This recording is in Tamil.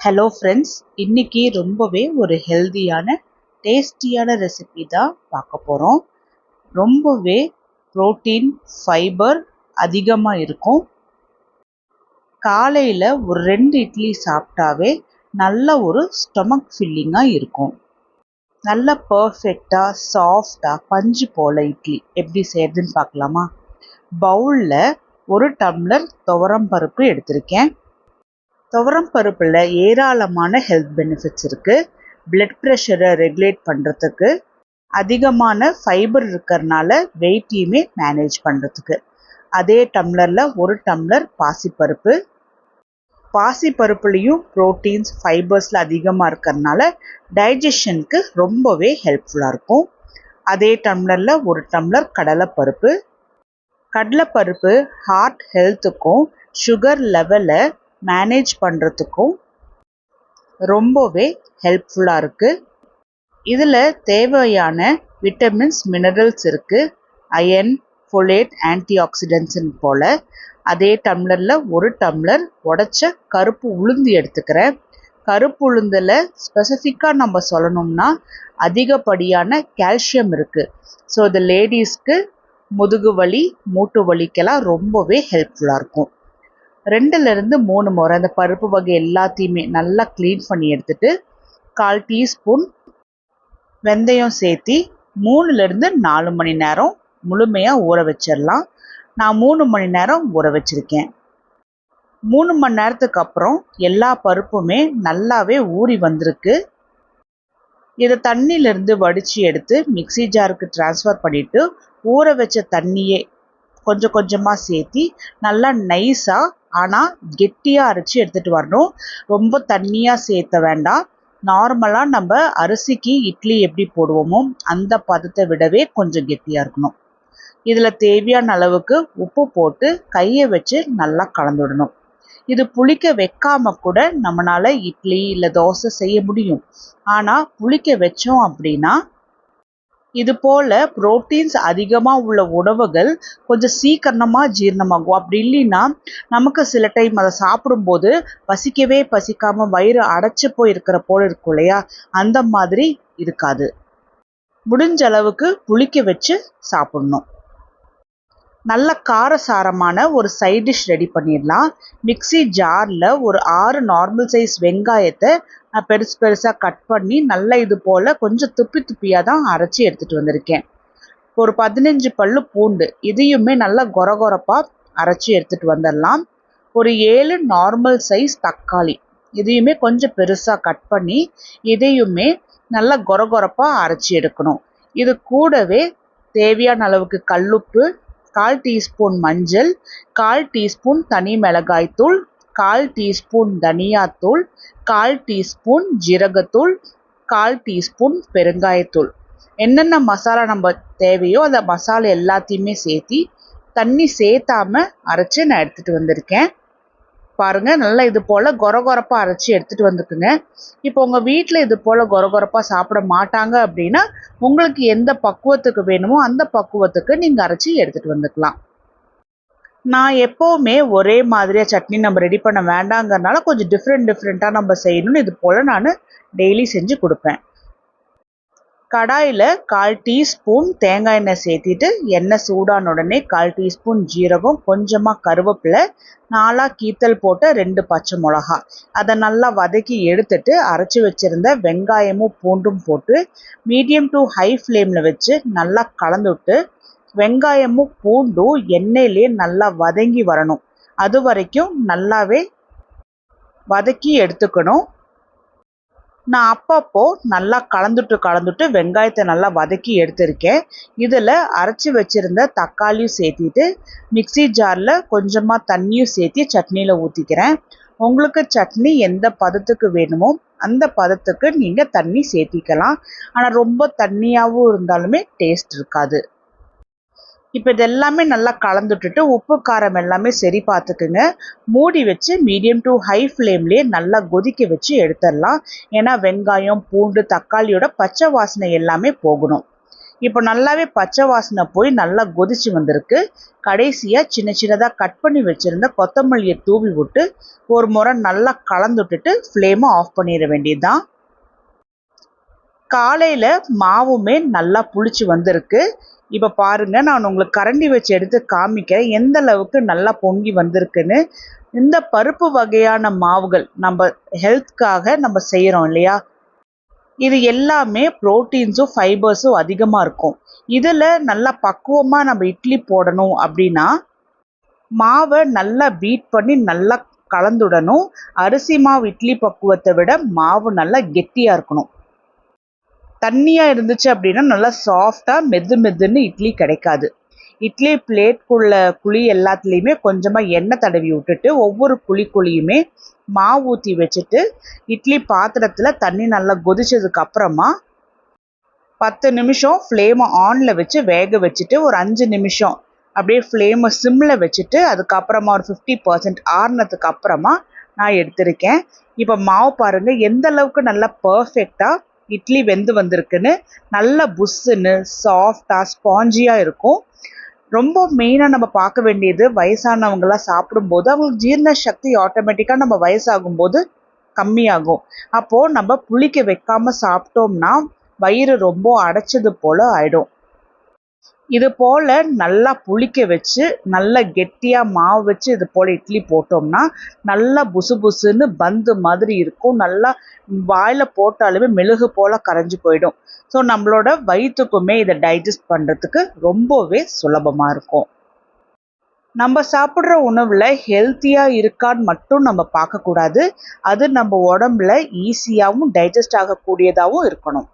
ஹலோ ஃப்ரெண்ட்ஸ், இன்னைக்கு ரொம்பவே ஒரு ஹெல்தியான டேஸ்டியான ரெசிபி தான் பார்க்க போகிறோம். ரொம்பவே புரோட்டீன் ஃபைபர் அதிகமாக இருக்கும். காலையில் ஒரு 2 இட்லி சாப்பிட்டாவே நல்ல ஒரு ஸ்டொமக் ஃபில்லிங்காக இருக்கும். நல்ல பர்ஃபெக்டாக சாஃப்டாக பஞ்சு போல் இட்லி எப்படி செய்யறதுன்னு பார்க்கலாமா? பவுலில் 1 டம்ளர் துவரம் பருப்பு எடுத்திருக்கேன். துவரம் பருப்பில் ஏராளமான ஹெல்த் பெனிஃபிட்ஸ் இருக்குது. பிளட் ப்ரெஷரை ரெகுலேட் பண்ணுறதுக்கு, அதிகமான ஃபைபர் இருக்கிறதுனால வெயிட்டையுமே மேனேஜ் பண்ணுறதுக்கு. அதே டம்ளரில் 1 டம்ளர் பாசிப்பருப்பு. பாசிப்பருப்புலேயும் ப்ரோட்டீன்ஸ் ஃபைபர்ஸில் அதிகமாக இருக்கிறதுனால டைஜஷனுக்கு ரொம்பவே ஹெல்ப்ஃபுல்லாக இருக்கும். அதே டம்ளரில் 1 டம்ளர் கடலைப்பருப்பு. கடலைப்பருப்பு ஹார்ட் ஹெல்த்துக்கும் சுகர் லெவலை மேனேஜ் பண்ணுறதுக்கும் ரொம்பவே ஹெல்ப்ஃபுல்லாக இருக்குது. இதில் தேவையான விட்டமின்ஸ் மினரல்ஸ் இருக்குது. அயன், ஃபோலேட், ஆன்டி ஆக்சிடென்ட்ஸுன்னு போல். அதே டம்ளரில் 1 டம்ளர் உடைச்ச கருப்பு உளுந்து எடுத்துக்கிறேன். கருப்பு உளுந்தில் ஸ்பெசிஃபிக்காக நம்ம சொல்லணும்னா அதிகப்படியான கால்சியம் இருக்குது. ஸோ இது லேடிஸ்க்கு முதுகு வலி, மூட்டு வலிக்கெல்லாம் ரொம்பவே ஹெல்ப்ஃபுல்லாக இருக்கும். 2லேருந்து 3 முறை அந்த பருப்பு வகை எல்லாத்தையுமே நல்லா க்ளீன் பண்ணி எடுத்துட்டு 1/4 டீஸ்பூன் வெந்தயம் சேர்த்தி 3லேருந்து 4 மணி நேரம் முழுமையாக ஊற வச்சிடலாம். நான் 3 மணி நேரம் ஊற வச்சுருக்கேன். 3 மணி நேரத்துக்கு அப்புறம் எல்லா பருப்புமே நல்லாவே ஊறி வந்திருக்கு. இதை தண்ணியிலேருந்து வடித்து எடுத்து மிக்ஸி ஜாருக்கு ட்ரான்ஸ்ஃபர் பண்ணிவிட்டு ஊற வச்ச தண்ணியே கொஞ்சம் கொஞ்சமாக சேர்த்தி நல்லா நைஸாக ஆனால் கெட்டியாக அரைச்சி எடுத்துகிட்டு வரணும். ரொம்ப தண்ணியாக சேர்த்த வேண்டாம். நார்மலாக நம்ம அரிசிக்கு இட்லி எப்படி போடுவோமோ அந்த பதத்தை விடவே கொஞ்சம் கெட்டியாக இருக்கணும். இதில் தேவையான அளவுக்கு உப்பு போட்டு கையை வச்சு நல்லா கலந்துவிடணும். இது புளிக்க வைக்காம கூட நம்மளால் இட்லி இல்லை தோசை செய்ய முடியும். ஆனால் புளிக்க வச்சோம் அப்படின்னா இது போல் புரோட்டீன்ஸ் அதிகமாக உள்ள உணவுகள் கொஞ்சம் சீக்கிரமாக ஜீரணமாகும். அப்படி இல்லைன்னா நமக்கு சில டைம் அதை சாப்பிடும்போது பசிக்கவே பசிக்காமல் வயிறு அடைச்சி போய் இருக்கிற போல் இருக்கும் இல்லையா? அந்த மாதிரி இருக்காது. முடிஞ்ச அளவுக்கு புளிக்க வச்சு சாப்பிடணும். நல்ல காரசாரமான ஒரு சைட் டிஷ் ரெடி பண்ணிடலாம். மிக்ஸி ஜாரில் ஒரு 6 நார்மல் சைஸ் வெங்காயத்தை நான் பெருசு பெருசாக கட் பண்ணி நல்லா இது போல் கொஞ்சம் துப்பி துப்பியாக தான் அரைச்சி எடுத்துகிட்டு வந்திருக்கேன். ஒரு 15 பல்லு பூண்டு இதையுமே நல்லா கொரகொரப்பாக அரைச்சி எடுத்துகிட்டு வந்துடலாம். ஒரு 7 நார்மல் சைஸ் தக்காளி இதையுமே கொஞ்சம் பெருசாக கட் பண்ணி இதையுமே நல்லா கொரகொரப்பாக அரைச்சி எடுக்கணும். இது கூடவே தேவையான அளவுக்கு கல்லுப்பு, 1/4 டீஸ்பூன் மஞ்சள், 1/4 டீஸ்பூன் தனி மிளகாய்த்தூள், 1/4 டீஸ்பூன் தனியாத்தூள், 1/4 டீஸ்பூன் ஜீரகத்தூள், 1/4 டீஸ்பூன் பெருங்காயத்தூள். என்னென்ன மசாலா நம்ம தேவையோ அந்த மசாலா எல்லாத்தையுமே சேர்த்தி தண்ணி சேர்த்தாம அரைச்சி நான் எடுத்துகிட்டு வந்திருக்கேன். பாருங்கள், நல்லா இது போல் கொரகொரப்பாக அரைச்சி எடுத்துகிட்டு வந்துக்குங்க. இப்போ உங்கள் வீட்டில் இது போல் கொரகொரப்பாக சாப்பிட மாட்டாங்க அப்படின்னா உங்களுக்கு எந்த பக்குவத்துக்கு வேணுமோ அந்த பக்குவத்துக்கு நீங்கள் அரைச்சி எடுத்துகிட்டு வந்துக்கலாம். நான் எப்போவுமே ஒரே மாதிரியாக சட்னி நம்ம ரெடி பண்ண வேண்டாங்கிறனால கொஞ்சம் டிஃப்ரெண்ட்டாக நம்ம செய்யணும்னு இது போல் நான் டெய்லி செஞ்சு கொடுப்பேன். கடாயில் 1/4 டீஸ்பூன் தேங்காய் எண்ணெய் சேர்த்திட்டு எண்ணெய் சூடான உடனே 1/4 டீஸ்பூன் ஜீரகம், கொஞ்சமாக கருவேப்பிலை, 4 கீத்தல் போட்ட 2 பச்சை மிளகா அதை நல்லா வதக்கி எடுத்துட்டு அரைச்சி வச்சுருந்த வெங்காயமும் பூண்டும் போட்டு மீடியம் டு ஹை ஃப்ளேமில் வச்சு நல்லா கலந்துவிட்டு வெங்காயமும் பூண்டும் எண்ணெயிலே நல்லா வதங்கி வரணும். அது வரைக்கும் நல்லாவே வதக்கி எடுத்துக்கணும். நான் அப்பப்போ நல்லா கலந்துட்டு வெங்காயத்தை நல்லா வதக்கி எடுத்திருக்கேன். இதில் அரைச்சி வச்சுருந்த தக்காளியும் சேர்த்திட்டு மிக்ஸி ஜாரில் கொஞ்சமாக தண்ணியும் சேர்த்தி சட்னியில் ஊற்றிக்கிறேன். உங்களுக்கு சட்னி எந்த பதத்துக்கு வேணுமோ அந்த பதத்துக்கு நீங்கள் தண்ணி சேர்த்திக்கலாம். ஆனால் ரொம்ப தண்ணியாகவும் இருந்தாலுமே டேஸ்ட் இருக்காது. இப்போ இதெல்லாமே நல்லா கலந்துட்டுட்டு உப்பு காரம் எல்லாமே சரி பார்த்துக்குங்க. மூடி வச்சு மீடியம் டு ஹை ஃப்ளேம்லேயே நல்லா கொதிக்க வச்சு எடுத்துடலாம். ஏன்னா வெங்காயம், பூண்டு, தக்காளியோட பச்சை வாசனை எல்லாமே போகணும். இப்போ நல்லாவே பச்சை வாசனை போய் நல்லா கொதிச்சு வந்திருக்கு. கடைசியாக சின்ன சின்னதாக கட் பண்ணி வச்சுருந்த கொத்தமல்லியை தூவி விட்டு ஒரு முறை நல்லா கலந்து விட்டுட்டு ஃப்ளேமை ஆஃப் பண்ணிட வேண்டியதுதான். காலையில் மாவுமே நல்லா புளிச்சு வந்திருக்கு. இப்போ பாருங்க, நான் உங்களுக்கு கரண்டி வச்சு எடுத்து காமிக்கிறேன் எந்த அளவுக்கு நல்லா பொங்கி வந்திருக்குன்னு. இந்த பருப்பு வகையான மாவுகள் நம்ம ஹெல்த்காக நம்ம செய்கிறோம் இல்லையா, இது எல்லாமே ப்ரோட்டீன்ஸும் ஃபைபர்ஸும் அதிகமாக இருக்கும். இதில் நல்லா பக்குவமாக நம்ம இட்லி போடணும் அப்படின்னா மாவை நல்லா பீட் பண்ணி நல்லா கலந்துடணும். அரிசி மாவு இட்லி பக்குவத்தை விட மாவு நல்லா கெட்டியாக இருக்கணும். தண்ணியாக இருந்துச்சு அப்படின்னா நல்லா சாஃப்டாக மெது மெதுன்னு இட்லி கிடைக்காது. இட்லி பிளேட்குள்ள குழி எல்லாத்துலேயுமே கொஞ்சமாக எண்ணெய் தடவி விட்டுட்டு ஒவ்வொரு குழிக்குழியுமே மாவு ஊற்றி வச்சுட்டு இட்லி பாத்திரத்தில் தண்ணி நல்லா கொதிச்சதுக்கு அப்புறமா 10 நிமிஷம் ஃப்ளேமை ஆனில் வச்சு வேக வச்சுட்டு ஒரு 5 நிமிஷம் அப்படியே ஃப்ளேமை சிம்மில் வச்சுட்டு அதுக்கப்புறமா ஒரு 50% ஆறுனதுக்கு அப்புறமா நான் எடுத்திருக்கேன். இப்போ மாவு பாருங்கள் எந்த அளவுக்கு நல்லா பர்ஃபெக்டாக இட்லி வெந்து வந்திருக்குன்னு. நல்ல புஷ்ஷுன்னு சாஃப்டாக ஸ்பாஞ்சியாக இருக்கும். ரொம்ப மெயினாக நம்ம பார்க்க வேண்டியது, வயசானவங்களாம் சாப்பிடும்போது அவங்களுக்கு ஜீரண சக்தி ஆட்டோமேட்டிக்காக நம்ம வயசாகும்போது கம்மியாகும். அப்போது நம்ம புளிக்க வைக்காமல் சாப்பிட்டோம்னா வயிறு ரொம்ப அடைச்சது போல் ஆகிடும். இது போல் நல்லா புளிக்க வச்சு நல்லா கெட்டியாக மாவு வச்சு இது போல் இட்லி போட்டோம்னா நல்லா புசு புசுன்னு பந்து மாதிரி இருக்கும். நல்லா வாயில் போட்டாலுமே மெழுகு போல் கரைஞ்சி போயிடும். ஸோ நம்மளோட வயிற்றுக்குமே இதை டைஜஸ்ட் பண்ணுறதுக்கு ரொம்பவே சுலபமாக இருக்கும். நம்ம சாப்பிட்ற உணவில் ஹெல்த்தியாக இருக்கான்னு மட்டும் நம்ம பார்க்கக்கூடாது. அது நம்ம உடம்புல ஈஸியாகவும் டைஜஸ்ட் ஆகக்கூடியதாகவும் இருக்கணும்.